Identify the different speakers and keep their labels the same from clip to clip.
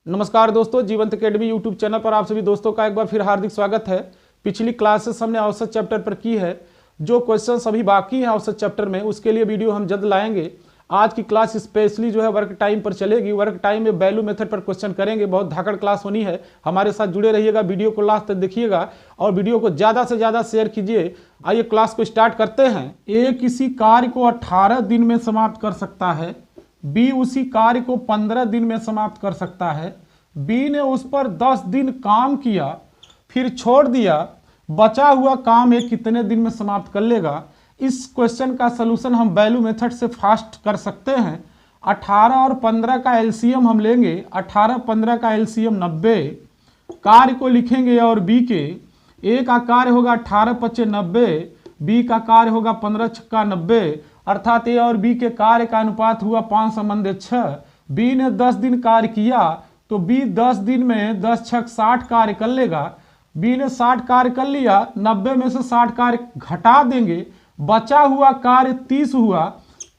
Speaker 1: नमस्कार दोस्तों, जीवंत अकेडमी यूट्यूब चैनल पर आप सभी दोस्तों का एक बार फिर हार्दिक स्वागत है। पिछली क्लासेस हमने औसत चैप्टर पर की है। जो क्वेश्चन अभी बाकी हैं औसत चैप्टर में, उसके लिए वीडियो हम जल्द लाएंगे। आज की क्लास स्पेशली जो है वर्क टाइम पर चलेगी। वर्क टाइम में वैल्यू मेथड पर क्वेश्चन करेंगे। बहुत धाकड़ क्लास होनी है, हमारे साथ जुड़े रहिएगा, वीडियो को लास्ट तक देखिएगा और वीडियो को ज़्यादा से ज़्यादा शेयर कीजिए। आइए क्लास को स्टार्ट करते हैं। ए किसी कार्य को 18 दिन में समाप्त कर सकता है, बी उसी कार्य को 15 दिन में समाप्त कर सकता है। बी ने उस पर 10 दिन काम किया फिर छोड़ दिया, बचा हुआ काम ये कितने दिन में समाप्त कर लेगा। इस क्वेश्चन का सलूशन हम वैल्यू मेथड से फास्ट कर सकते हैं। 18 और 15 का एलसीएम हम लेंगे। 18 15 का एलसीएम 90। कार्य को लिखेंगे और बी के। ए का कार्य होगा 18 पच्चे 90, बी का कार्य होगा 15 छक्का 90, अर्थात ए और बी के कार्य का अनुपात हुआ 5:6। बी ने 10 दिन कार्य किया तो बी 10 दिन में 10 छक 60 कार्य कर लेगा। बी ने 60 कार्य कर लिया, 90 में से 60 कार्य घटा देंगे, बचा हुआ कार्य 30 हुआ।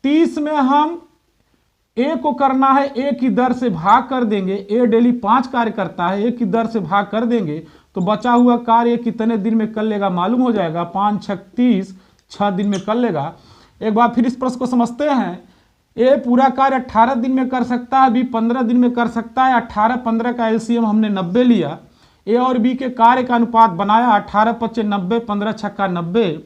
Speaker 1: 30 में हम ए को करना है, ए की दर से भाग कर देंगे। ए डेली 5 कार्य करता है, ए की दर से भाग कर देंगे तो बचा हुआ कार्य कितने दिन में कर लेगा मालूम हो जाएगा। 5 छक 30, 6 दिन में कर लेगा। एक बार फिर इस प्रश्न को समझते हैं। ए पूरा कार्य 18 दिन में कर सकता है, बी 15 दिन में कर सकता है। 18 15 का एलसीएम हमने 90 लिया। ए और बी के कार्य का अनुपात बनाया 18 पच्चे 90, 15 छक्का 90।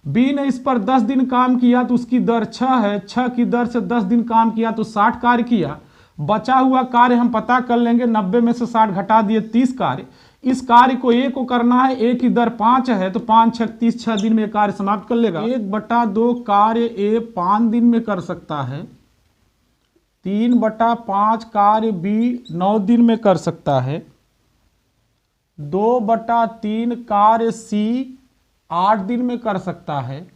Speaker 1: बी ने इस पर 10 दिन काम किया तो उसकी दर 6 है। 6 की दर से 10 दिन काम किया तो 60 कार्य किया। बचा हुआ कार्य हम पता कर लेंगे, 90 में से 60 घटा दिए, 30 कार्य। इस कार्य को ए को करना है, ए की दर 5 है तो 5 छक 30, 6 दिन में कार्य समाप्त कर लेगा। 1/2 कार्य ए 5 दिन में कर सकता है। 3/5 कार्य बी 9 दिन में कर सकता है। 2/3 कार्य सी 8 दिन में कर सकता है।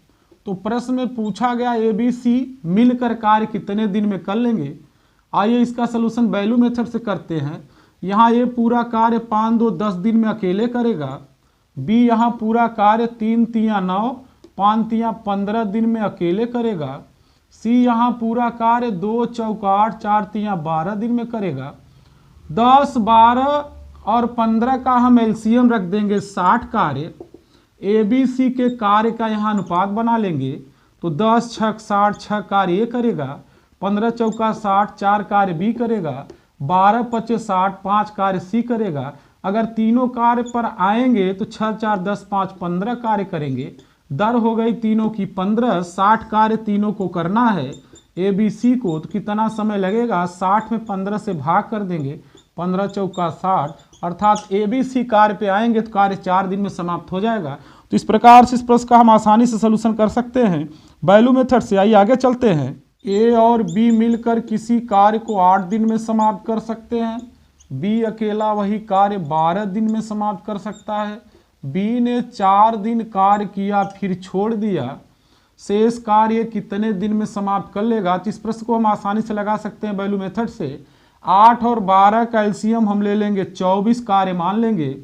Speaker 1: तो प्रश्न में पूछा गया ए बी सी मिलकर कार्य कितने दिन में कर लेंगे। आइए इसका सलूशन वैल्यू मेथड से करते हैं। यहाँ ए पूरा कार्य 5 2 10 दिन में अकेले करेगा। बी यहाँ पूरा कार्य 3 3 9, 5 3 15 दिन में अकेले करेगा। सी यहाँ पूरा कार्य 2 चौका 8, 4 3 12 दिन में करेगा। 10 12 और 15 का हम एलसीएम रख देंगे 60 कार्य। ए बी सी के कार्य का यहाँ अनुपात बना लेंगे तो 10 छक 60, 6 कार्य ए करेगा। 15 चौका 60, 4 कार्य बी करेगा। 12 पच्चे 60, 5 कार्य सी करेगा। अगर तीनों कार्य पर आएंगे तो 6 4 10 5 15 कार्य करेंगे। दर हो गई तीनों की 15। 60 कार्य तीनों को करना है ए बी सी को, तो कितना समय लगेगा। 60 में 15 से भाग कर देंगे, 15 चौका 60, अर्थात ए बी सी कार्य पे आएंगे तो कार्य 4 दिन में समाप्त हो जाएगा। तो इस प्रकार से इस प्रश्न का हम आसानी से सलूशन कर सकते हैं वैल्यू मेथड से। आइए आगे चलते हैं। ए और बी मिलकर किसी कार्य को 8 दिन में समाप्त कर सकते हैं। बी अकेला वही कार्य 12 दिन में समाप्त कर सकता है। बी ने 4 दिन कार्य किया फिर छोड़ दिया, शेष कार्य कितने दिन में समाप्त कर लेगा। तो इस प्रश्न को हम आसानी से लगा सकते हैं वैल्यू मेथड से। 8 और 12 का एलसीएम हम ले लेंगे, 24 कार्य मान लेंगे।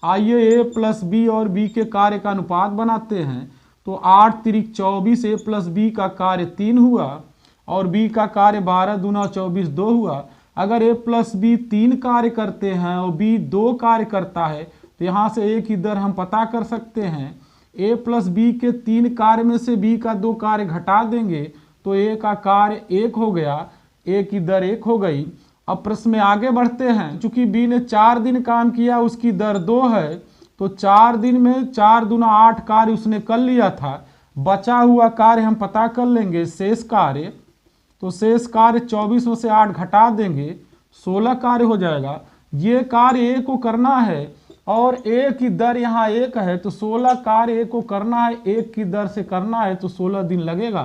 Speaker 1: आइए ए प्लस बी और बी के कार्य का अनुपात बनाते हैं तो 8 तिरिक 24, ए प्लस बी का कार्य 3 हुआ और बी का कार्य 12 दूना 24 2 हुआ। अगर ए प्लस बी 3 कार्य करते हैं और बी 2 कार्य करता है तो यहाँ से ए की दर हम पता कर सकते हैं। ए प्लस बी के 3 कार्य में से बी का 2 कार्य घटा देंगे तो ए का कार्य 1 हो गया, ए की दर 1 हो गई। अब प्रश्न में आगे बढ़ते हैं। चूंकि बी ने 4 दिन काम किया, उसकी दर 2 है तो 4 दिन में 4 दूना 8 कार्य उसने कर लिया था। बचा हुआ कार्य हम पता कर लेंगे, शेष कार्य। तो शेष कार्य 24 में से 8 घटा देंगे, 16 कार्य हो जाएगा। ये कार्य ए को करना है और ए की दर यहाँ 1 है तो 16 कार्य ए को करना है, 1 की दर से करना है तो 16 दिन लगेगा।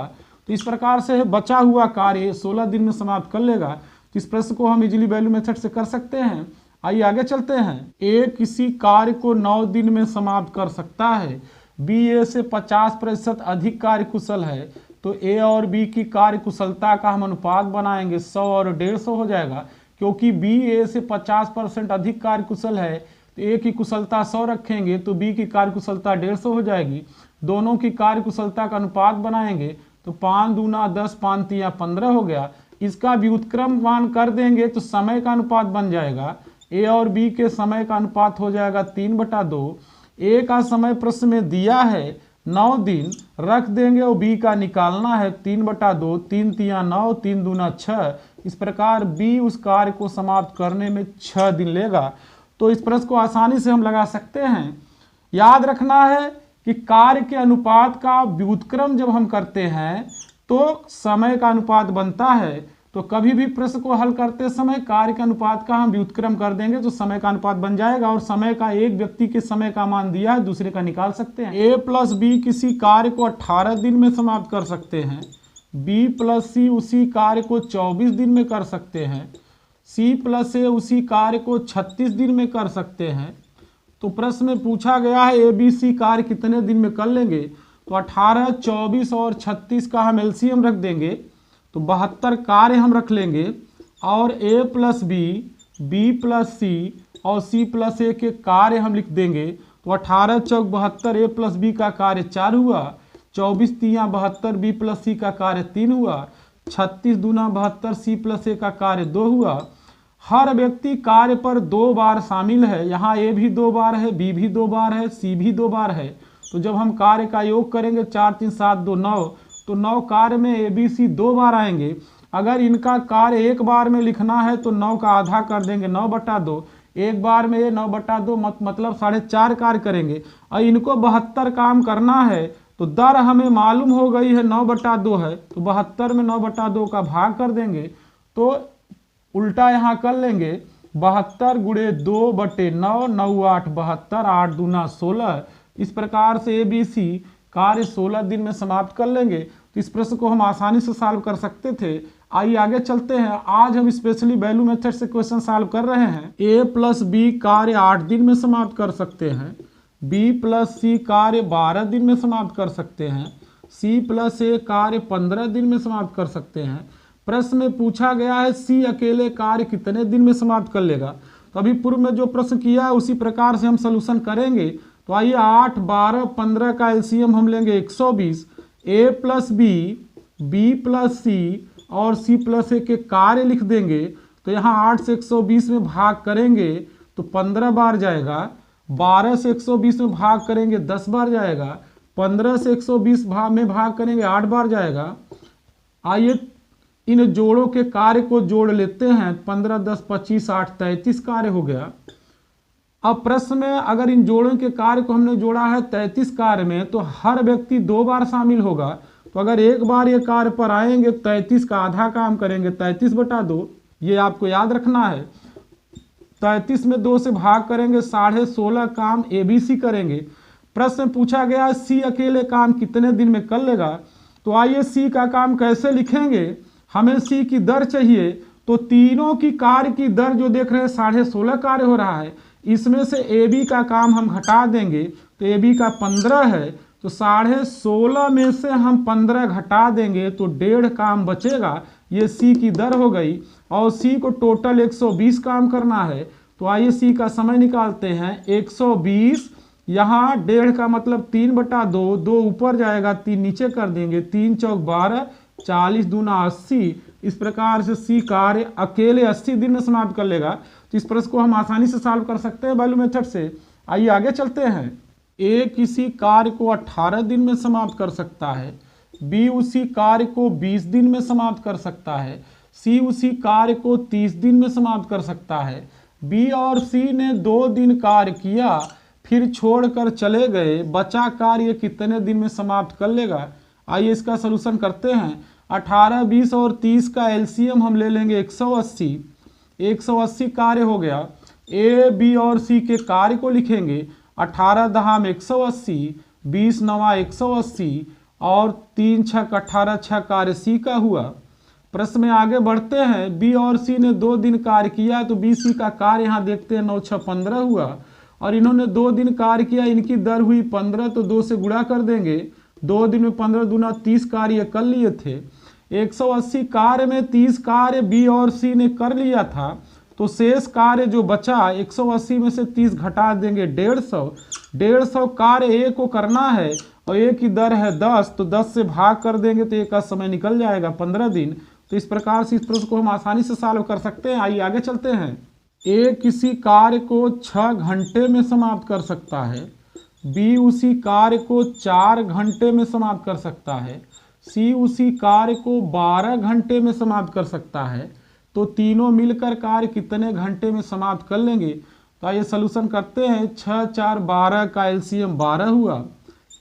Speaker 1: तो इस प्रकार से बचा हुआ कार्य 16 दिन में समाप्त कर लेगा। तो इस प्रश्न को हम इजीली वैल्यू मेथड से कर सकते हैं। आइए आगे चलते हैं। ए किसी कार्य को 9 दिन में समाप्त कर सकता है। बी ए से 50% अधिक कार्य कुशल है तो ए और बी की कार्य कुशलता का हम अनुपात बनाएंगे, 100 और 150 हो जाएगा। क्योंकि बी ए से 50% अधिक कार्य कुशल है तो ए की कुशलता 100 रखेंगे तो बी की कार्य कुशलता 150 हो जाएगी। दोनों की कार्य कुशलता का अनुपात बनाएंगे तो 5 दूना 10, 5 3 15 हो गया। इसका व्युत्क्रम मान कर देंगे तो समय का अनुपात बन जाएगा, ए और बी के समय का अनुपात हो जाएगा 3/2। ए का समय प्रश्न में दिया है 9 दिन, रख देंगे और बी का निकालना है 3/2, 3 तिया 9, 3 दूना 6। इस प्रकार बी उस कार्य को समाप्त करने में 6 दिन लेगा। तो इस प्रश्न को आसानी से हम लगा सकते हैं। याद रखना है कि कार्य के अनुपात का व्युत्क्रम जब हम करते हैं तो समय का अनुपात बनता है। तो कभी भी प्रश्न को हल करते समय कार्य के अनुपात का हम व्युत्क्रम कर देंगे तो समय का अनुपात बन जाएगा, और समय का एक व्यक्ति के समय का मान दिया है, दूसरे का निकाल सकते हैं। ए प्लस बी किसी कार्य को 18 दिन में समाप्त कर सकते हैं, बी प्लस सी उसी कार्य को 24 दिन में कर सकते हैं, सी प्लस ए उसी कार्य को 36 दिन में कर सकते हैं। तो प्रश्न में पूछा गया है ए बी सी कार्य कितने दिन में कर लेंगे, तो 18, 24 और 36 का हम एलसीएम रख देंगे तो 72 कार्य हम रख लेंगे, और a plus B, B plus C और सी प्लस ए के कार्य हम लिख देंगे। तो 18 चौक 72, ए प्लस बी का कार्य 4 हुआ, 24 तिया 72, बी प्लस सी का कार्य 3 हुआ, 36 दूना 72, सी प्लस ए का कार्य 2 हुआ। हर व्यक्ति कार्य पर 2 बार शामिल है, यहाँ ए भी 2 बार है, बी भी 2 बार है, सी भी 2 बार है। तो जब हम कार्य का योग करेंगे 4 3 7 2 9, तो 9 कार्य में ए बी सी 2 बार आएंगे। अगर इनका कार्य एक बार में लिखना है तो 9 का आधा कर देंगे, 9/2। एक बार में ये 9/2 मतलब 4.5 कार्य करेंगे, और इनको 72 काम करना है। तो दर हमें मालूम हो गई है 9/2 है, तो 72 में 9/2 का भाग कर देंगे। तो उल्टा यहाँ कर लेंगे, 72 गुणे 2/9, 9 8 72, 8 दूना 16। इस प्रकार से ए बी सी कार्य 16 दिन में समाप्त कर लेंगे। तो इस प्रश्न को हम आसानी से सॉल्व कर सकते थे। आइए आगे चलते हैं। आज हम स्पेशली वैल्यू मेथड से क्वेश्चन सॉल्व कर रहे हैं। ए प्लस बी कार्य 8 दिन में समाप्त कर सकते हैं, बी प्लस सी कार्य 12 दिन में समाप्त कर सकते हैं, सी प्लस ए कार्य 15 दिन में समाप्त कर सकते हैं। प्रश्न में पूछा गया है सी अकेले कार्य कितने दिन में समाप्त कर लेगा। तो अभी पूर्व में जो प्रश्न किया है उसी प्रकार से हम सॉल्यूशन करेंगे। तो आइए 8, 12, 15 का एलसीएम हम लेंगे 120। ए plus B, B plus C और सी प्लस ए के कार्य लिख देंगे। तो यहाँ 8 से 120 में भाग करेंगे तो 15 बार जाएगा, 12 से 120 में भाग करेंगे 10 बार जाएगा, 15 से 120 में भाग करेंगे 8 बार जाएगा। आइए इन जोड़ों के कार्य को जोड़ लेते हैं, 15 10 25 8 33 कार्य हो गया। अब प्रश्न में अगर इन जोड़ों के कार्य को हमने जोड़ा है 33 कार्य में, तो हर व्यक्ति 2 बार शामिल होगा। तो अगर एक बार ये कार्य पर आएंगे 33 का आधा काम करेंगे, 33/2, ये आपको याद रखना है। 33 में 2 से भाग करेंगे, 16.5 काम ए बी सी करेंगे। प्रश्न में पूछा गया सी अकेले काम कितने दिन में कर लेगा। तो आइए सी का काम कैसे लिखेंगे, हमें सी की दर चाहिए। तो तीनों की कार्य की दर जो देख रहे हैं 16.5 कार्य हो रहा है, इसमें से ए बी का काम हम घटा देंगे। तो ए बी का 15 है, तो 16.5 में से हम 15 घटा देंगे तो 1.5 काम बचेगा। ये सी की दर हो गई, और सी को टोटल 120 काम करना है। तो आइए सी का समय निकालते हैं। 120 यहाँ 1.5 का मतलब 3/2, 2 ऊपर जाएगा 3 नीचे कर देंगे, 3 चौक 12, 40 दूना 80। इस प्रकार से सी कार्य अकेले 80 दिन में समाप्त कर लेगा। तो इस प्रश्न को हम आसानी से सॉल्व कर सकते हैं वैल्यू मेथड से। आइए आगे चलते हैं। ए किसी कार्य को 18 दिन में समाप्त कर सकता है, बी उसी कार्य को 20 दिन में समाप्त कर सकता है, सी उसी कार्य को 30 दिन में समाप्त कर सकता है। बी और सी ने 2 दिन कार्य किया, फिर छोड़कर चले गए, बचा कार्य कितने दिन में समाप्त कर लेगा। आइए इसका सलूशन करते हैं। 18, 20 और 30 का एलसीएम हम ले लेंगे 180। 180 कार्य हो गया। ए बी और सी के कार्य को लिखेंगे, 18 दहाम 180, 20 नवा 180 और 3 छक 18, 6 कार्य सी का हुआ। प्रश्न में आगे बढ़ते हैं। बी और सी ने 2 दिन कार्य किया, तो बी सी का कार्य यहाँ देखते हैं 9 6 15 हुआ, और इन्होंने 2 दिन कार्य किया, इनकी दर हुई 15, तो 2 से गुणा कर देंगे। 2 दिन में 15 दूना 30 कार्य कर लिए थे। 180 कार्य में 30 कार्य बी और सी ने कर लिया था, तो शेष कार्य जो बचा 180 में से 30 घटा देंगे 150। 150 कार्य ए को करना है और ए की दर है 10, तो 10 से भाग कर देंगे तो ए का समय निकल जाएगा 15 दिन। तो इस प्रकार से इस प्रश्न को हम आसानी से सॉल्व कर सकते हैं। आइए आगे चलते हैं। ए किसी कार्य को 6 घंटे में समाप्त कर सकता है, बी उसी कार्य को 4 घंटे में समाप्त कर सकता है, सी उसी कार्य को 12 घंटे में समाप्त कर सकता है, तो तीनों मिलकर कार्य कितने घंटे में समाप्त कर लेंगे। तो आइए सलूशन करते हैं। 6 4 12 का एलसीएम 12 हुआ।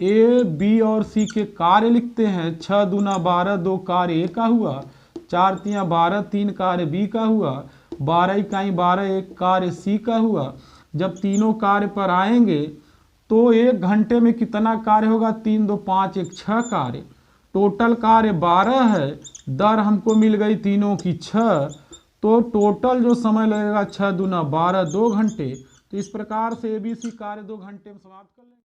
Speaker 1: ए बी और सी के कार्य लिखते हैं। 6 दूना 12, 2 कार्य ए का हुआ, 4 तियां 12, 3 कार्य बी का हुआ, 12 इकाई 12, 1 कार्य सी का हुआ। जब तीनों कार्य पर आएंगे तो 1 घंटे में कितना कार्य होगा, 3 2 5 1 6 कार्य। टोटल कार्य 12 है, दर हमको मिल गई तीनों की 6, तो टोटल जो समय लगेगा 6 दूना 12, 2 घंटे। तो इस प्रकार से ABC कार्य 2 घंटे में समाप्त कर लेंगे।